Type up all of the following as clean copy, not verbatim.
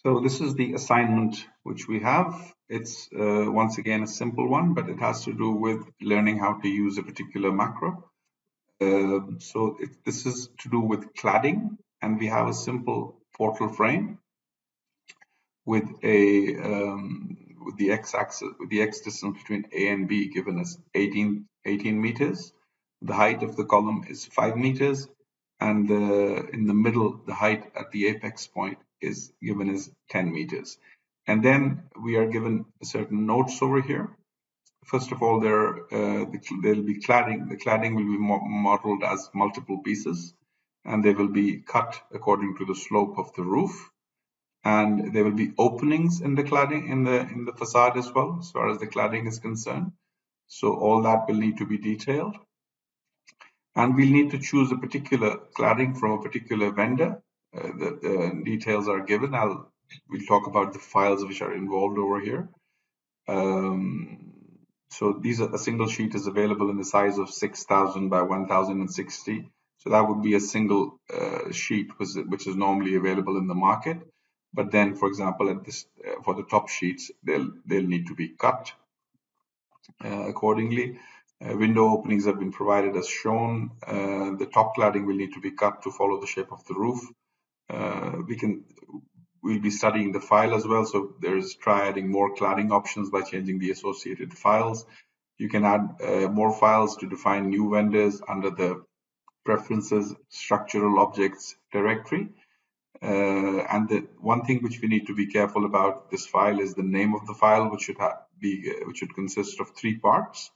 So this is the assignment which we have. It's once again a simple one, but it has to do with learning how to use a particular macro. This is to do with cladding, and we have a simple portal frame with the x-axis, with the x distance between A and B given as 18 meters. The height of the column is 5 meters, and in the middle, the height at the apex point is given as 10 meters. And then we are given certain notes over here. First of all, there'll be cladding. The cladding will be modeled as multiple pieces, and they will be cut according to the slope of the roof. And there will be openings in the cladding in the facade as well, as far as the cladding is concerned. So all that will need to be detailed. And we'll need to choose a particular cladding from a particular vendor. The details are given. We'll talk about the files which are involved over here. So a single sheet is available in the size of 6,000 by 1,060. So that would be a single sheet which is normally available in the market. But then, for example, for the top sheets, they'll need to be cut accordingly. Window openings have been provided as shown. The top cladding will need to be cut to follow the shape of the roof. We'll be studying the file as well. So try adding more cladding options by changing the associated files. You can add more files to define new vendors under the preferences structural objects directory. And the one thing which we need to be careful about this file is the name of the file, which should consist of 3 parts.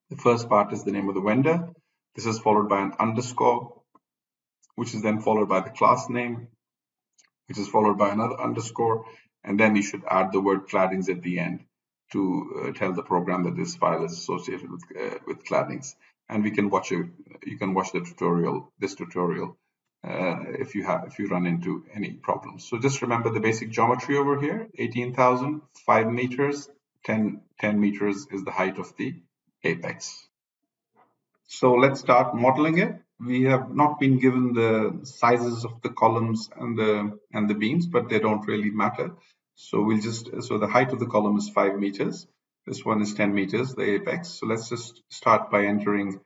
The first part is the name of the vendor. This is followed by an underscore, which is then followed by the class name, which is followed by another underscore, and then you should add the word claddings at the end to tell the program that this file is associated with claddings. And you can watch the tutorial, if you run into any problems. So just remember the basic geometry over here: 18,000, 5 meters, 10 meters is the height of the apex. So let's start modeling it. We have not been given the sizes of the columns and the beams, but they don't really matter. So the height of the column is 5 meters. This one is 10 meters, the apex. So let's just start by entering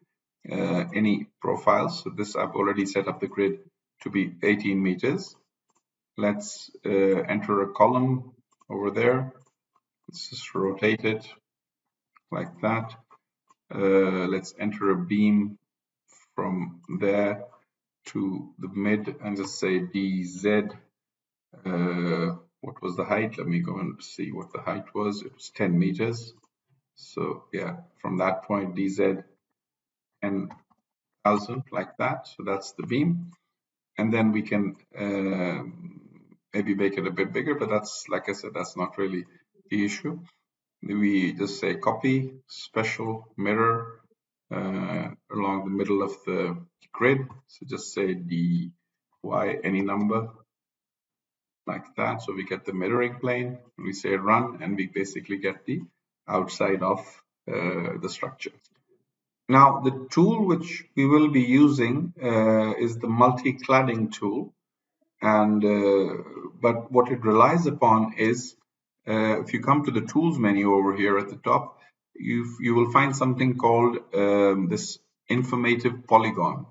any profiles. So this, I've already set up the grid to be 18 meters. Let's enter a column over there. Let's just rotate it like that. Let's enter a beam from there to the mid and just say DZ. What was the height? Let me go and see what the height was. It was 10 meters. So yeah, from that point DZ 10,000 like that. So that's the beam. And then we can maybe make it a bit bigger, but that's, like I said, that's not really the issue. We just say copy special mirror along the middle of the grid. So just say dy any number like that. So we get the mirroring plane. We say run, and we basically get the outside of the structure. Now, the tool which we will be using is the multi-cladding tool, and but what it relies upon is if you come to the tools menu over here at the top, you will find something called this informative polygon.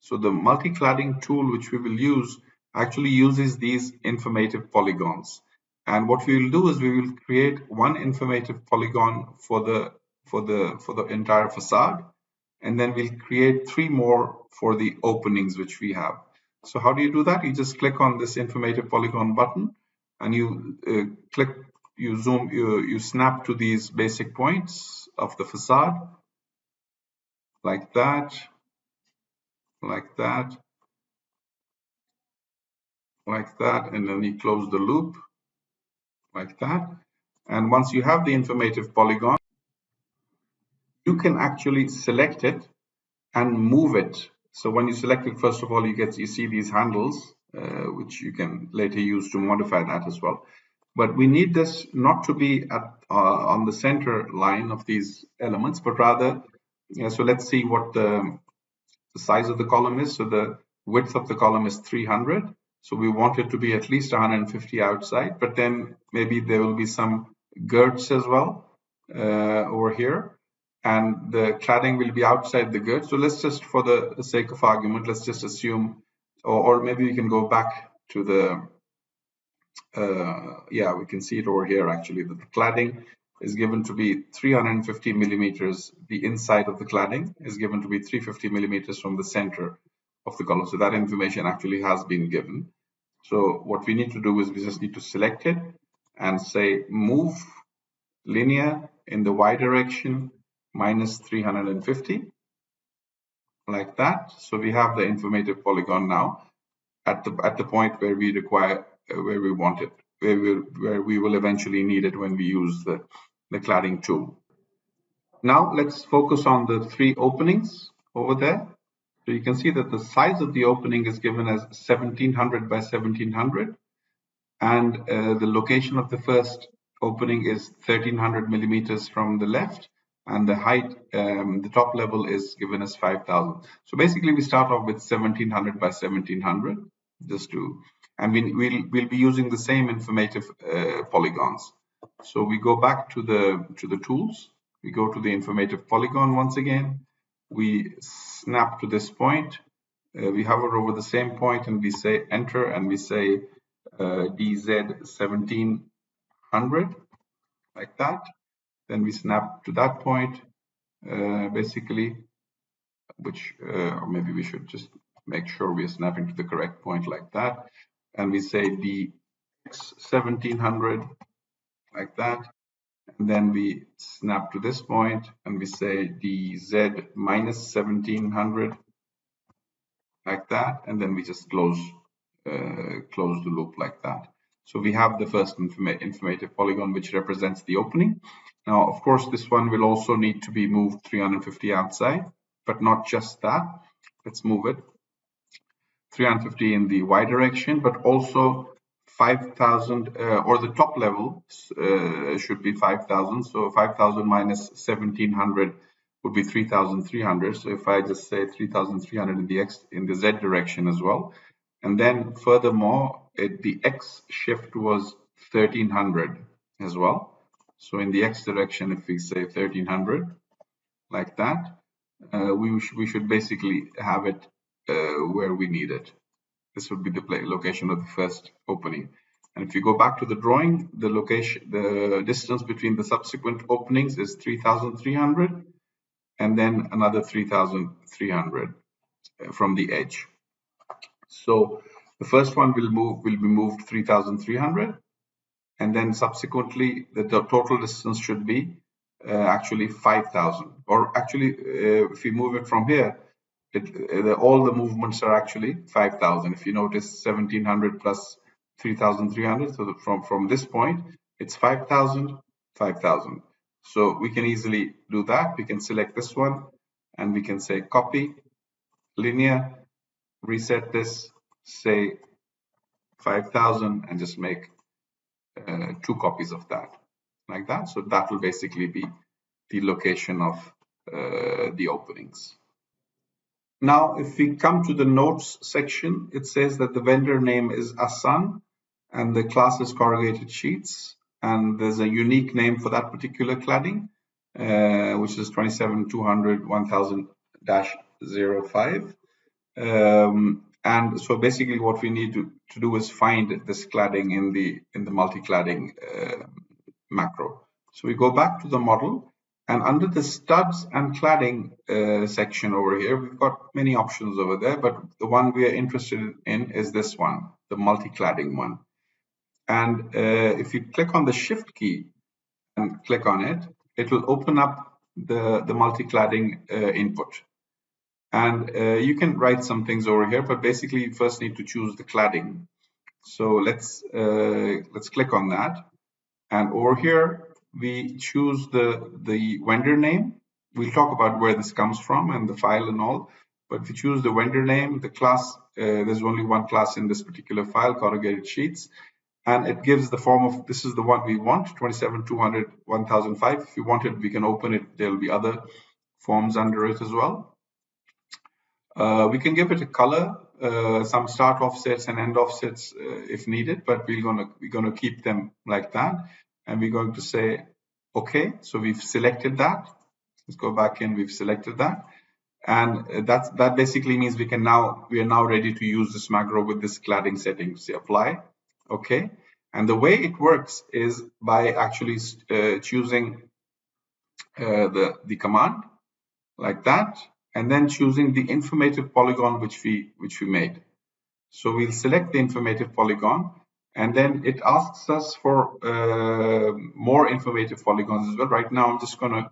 So the multi-cladding tool which we will use actually uses these informative polygons. And what we will do is we will create one informative polygon for the entire facade, and then we'll create 3 more for the openings which we have. So how do you do that? You just click on this informative polygon button, and you you snap to these basic points of the facade like that, like that, like that, and then you close the loop like that. And once you have the informative polygon, you can actually select it and move it. So when you select it, first of all, you see these handles, which you can later use to modify that as well. But we need this not to be on the center line of these elements, but rather, so let's see what the size of the column is. So the width of the column is 300. So we want it to be at least 150 outside, but then maybe there will be some girts as well over here, and the cladding will be outside the girt. So let's just, for the sake of argument, let's just assume, or maybe we can go back to the, yeah, we can see it over here actually, that the cladding is given to be 350 millimeters. The inside of the cladding is given to be 350 millimeters from the center of the column. So that information actually has been given. So what we need to do is we just need to select it and say move linear in the y direction minus 350, like that. So we have the informative polygon now at the point where we require, where we want it, where we will eventually need it when we use the cladding tool. Now let's focus on the three openings over there. So you can see that the size of the opening is given as 1700 by 1700, and the location of the first opening is 1300 millimeters from the left, and the height, the top level is given as 5000. So basically we start off with 1700 by 1700, just to, and we'll be using the same informative polygons. So we go back to the tools, we go to the informative polygon once again, we snap to this point, we hover over the same point and we say enter, and we say DZ 1700, like that. Then we snap to that point, basically, which, or maybe we should just make sure we are snapping to the correct point, like that. And we say DX 1700, like that. And then we snap to this point and we say DZ minus 1700, like that. And then we just close the loop like that. So we have the first informative polygon, which represents the opening. Now, of course, this one will also need to be moved 350 outside, but not just that. Let's move it 350 in the y direction, but also 5000, or the top level should be 5000. So 5000 minus 1700 would be 3300. So if I just say 3300 in the z direction as well, and then furthermore, the x shift was 1300 as well. So in the x direction, if we say 1300, like that, we should basically have it where we need it. This would be the location of the first opening. And if you go back to the drawing, the distance between the subsequent openings is 3300, and then another 3300 from the edge. So the first one will be moved 3300, and then subsequently the total distance should be actually 5000. Or actually, if we move it from here, all the movements are actually 5000. If you notice, 1700 plus 3300. So from this point, it's 5000, 5000. So we can easily do that. We can select this one, and we can say copy linear, reset this, say 5000, and just make 2 copies of that, like that. So that will basically be the location of the openings. Now, if we come to the notes section, it says that the vendor name is Asan and the class is corrugated sheets, and there's a unique name for that particular cladding, which is 271,000-05. And so basically what we need to do is find this cladding in the multi-cladding macro. So we go back to the model, and under the studs and cladding section over here, we've got many options over there, but the one we are interested in is this one, the multi-cladding one. And if you click on the shift key and click on it, it will open up the multi-cladding input. And you can write some things over here, but basically you first need to choose the cladding. So let's click on that. And over here, we choose the vendor name. We'll talk about where this comes from and the file and all. But if you choose the vendor name, the class, there's only one class in this particular file, corrugated sheets. And it gives the form of, this is the one we want, 27,200, 1005. If you want it, we can open it. There'll be other forms under it as well. We can give it a color. some start offsets and end offsets if needed, but we're gonna keep them like that, and we're going to say okay. So we've selected that. Let's go back in. We've selected that, and that basically means we are now ready to use this macro with this cladding setting. Say apply, okay. And the way it works is by actually choosing the command like that, and then choosing the informative polygon which we made. So we'll select the informative polygon, and then it asks us for more informative polygons as well. Right now, I'm just going to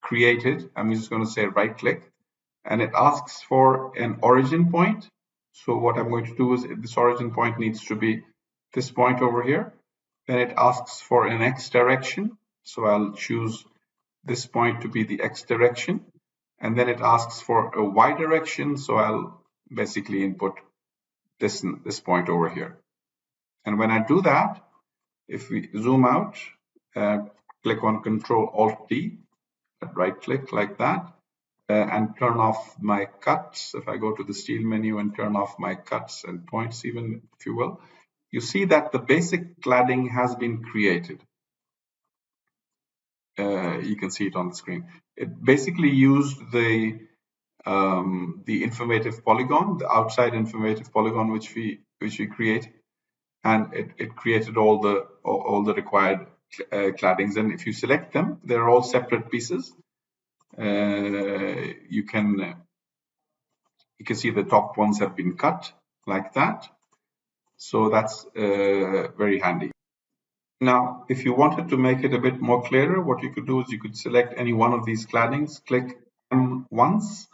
create it. I'm just going to say right click, and it asks for an origin point. So what I'm going to do is this origin point needs to be this point over here. Then it asks for an X direction. So I'll choose this point to be the X direction. And then it asks for a Y direction. So I'll basically input this point over here. And when I do that, if we zoom out, click on Control Alt D, right click like that, and turn off my cuts. If I go to the steel menu and turn off my cuts and points, even if you will, you see that the basic cladding has been created. You can see it on the screen. It basically used the informative polygon, the outside informative polygon which we create, and it created all the required claddings. And if you select them, they're all separate pieces. You can see the top ones have been cut like that. So that's very handy. Now, if you wanted to make it a bit more clearer, what you could do is you could select any one of these claddings, click M once,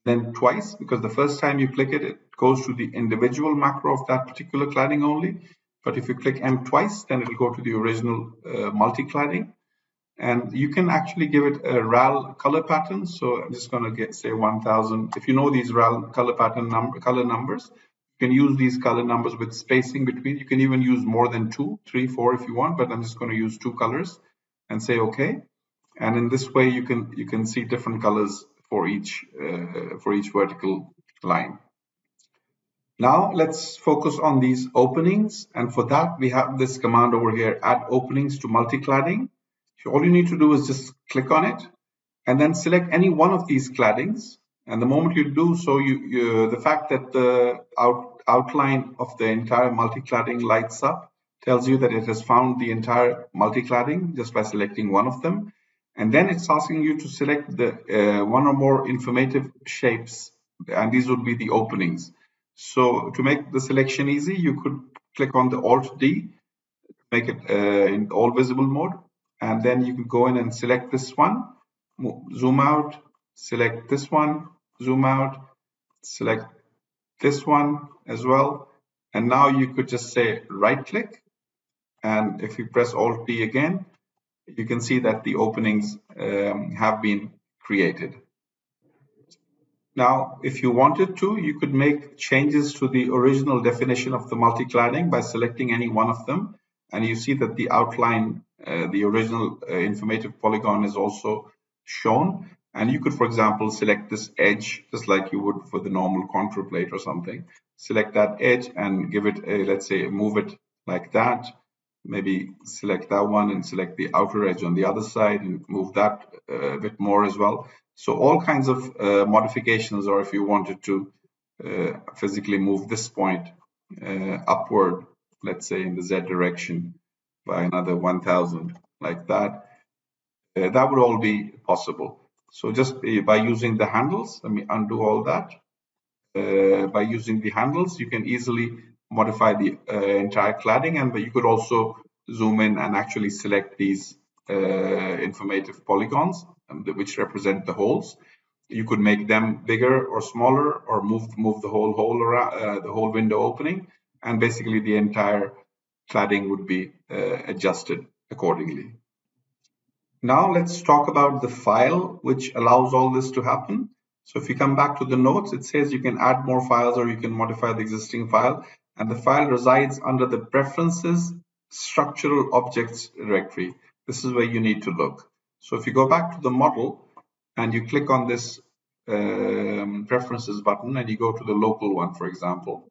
then twice, because the first time you click it, it goes to the individual macro of that particular cladding only. But if you click M twice, then it'll go to the original multi-cladding. And you can actually give it a RAL color pattern. So I'm just going to say 1000. If you know these RAL color pattern color numbers, you can use these color numbers with spacing between. You can even use more than 2, 3, 4 if you want, but I'm just going to use 2 colors and say okay. And in this way, you can see different colors for each vertical line. Now let's focus on these openings, and for that we have this command over here: add openings to multi-cladding. So all you need to do is just click on it and then select any one of these claddings. And the moment you do so, the fact that the outline of the entire multi-cladding lights up tells you that it has found the entire multi-cladding just by selecting one of them. And then it's asking you to select the one or more informative shapes, and these would be the openings. So to make the selection easy, you could click on the Alt D, make it in all visible mode, and then you can go in and select this one, zoom out, select this one, zoom out, select this one as well. And now you could just say right click, and if you press Alt D again, you can see that the openings have been created. Now, if you wanted to, you could make changes to the original definition of the multi-cladding by selecting any one of them. And you see that the outline, the original informative polygon is also shown. And you could, for example, select this edge, just like you would for the normal contour plate or something. Select that edge and give it a, let's say, move it like that. Maybe select that one and select the outer edge on the other side and move that a bit more as well. So all kinds of modifications, or if you wanted to physically move this point upward, let's say in the Z direction by another 1000, like that, that would all be possible. So just by using the handles, let me undo all that. By using the handles, you can easily modify the entire cladding, and but you could also zoom in and actually select these informative polygons, which represent the holes. You could make them bigger or smaller, or move the whole hole around, the whole window opening, and basically the entire cladding would be adjusted accordingly. Now let's talk about the file which allows all this to happen. So if you come back to the notes, it says you can add more files or you can modify the existing file, and the file resides under the Preferences Structural Objects directory. This is where you need to look. So if you go back to the model and you click on this preferences button and you go to the local one, for example,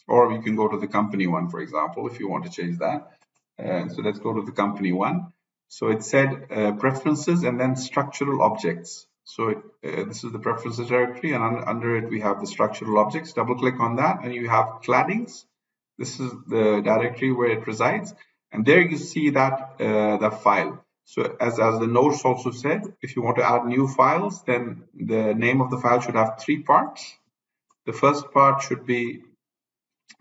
or you can go to the company one, for example, if you want to change that. So let's go to the company one. So it said preferences and then structural objects. So this is the preferences directory, and under it we have the structural objects. Double click on that and you have claddings. This is the directory where it resides, and there you see that the file. So as the notes also said, if you want to add new files, then the name of the file should have 3 parts. The first part should be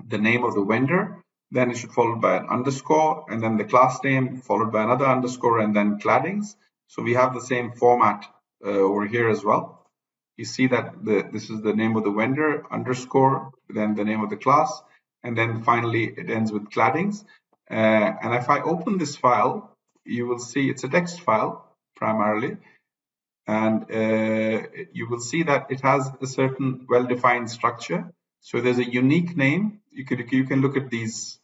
the name of the vendor, then it should follow by an underscore, and then the class name followed by another underscore, and then claddings. So we have the same format over here as well. You see that this is the name of the vendor, underscore, then the name of the class, and then finally it ends with claddings. And if I open this file, you will see it's a text file primarily, and you will see that it has a certain well-defined structure. So there's a unique name. You can look at these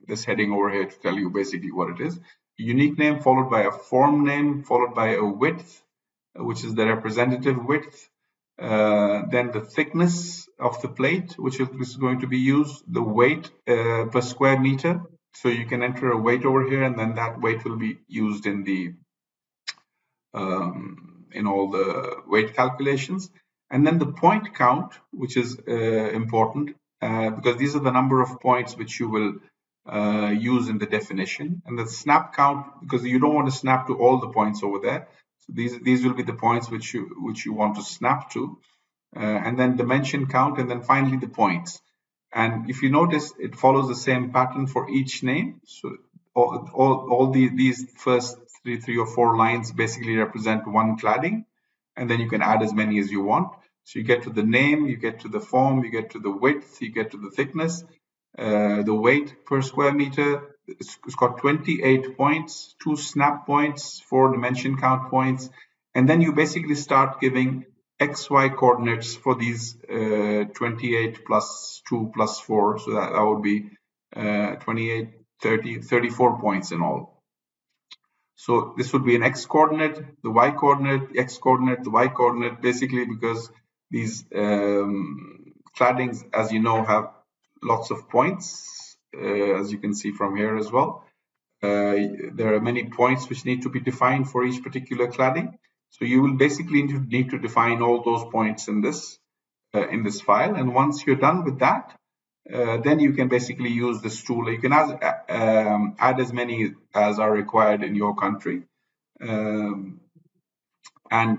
this heading over here to tell you basically what it is. Unique name followed by a form name followed by a width, which is the representative width. Then the thickness of the plate, which is going to be used, the weight per square meter. So you can enter a weight over here, and then that weight will be used in the in all the weight calculations. And then the point count, which is important because these are the number of points which you will use in the definition. And the snap count, because you don't want to snap to all the points over there. So these will be the points which you want to snap to. And then dimension count, and then finally the points. And if you notice, it follows the same pattern for each name. So all these first three or four lines basically represent one cladding, and then you can add as many as you want. So you get to the name, you get to the form, you get to the width, you get to the thickness, the weight per square meter. It's got 28 points, 2 snap points, 4 dimension count points, and then you basically start giving XY coordinates for these 28 plus 2 plus 4. So that would be 28, 30, 34 points in all. So this would be an X coordinate, the Y coordinate, the X coordinate, the Y coordinate, basically because these claddings, as you know, have lots of points, as you can see from here as well. There are many points which need to be defined for each particular cladding. So you will basically need to define all those points in this file. And once you're done with that, then you can basically use this tool. You can add as many as are required in your country. And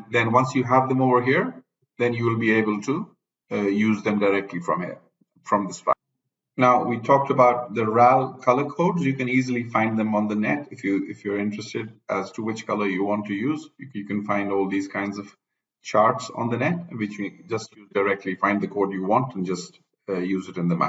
then once you have them over here, then you will be able to use them directly from here, from this file. Now we talked about the RAL color codes. You can easily find them on the net if you're interested as to which color you want to use. You can find all these kinds of charts on the net, which you just use directly. Find the code you want and just use it in the map.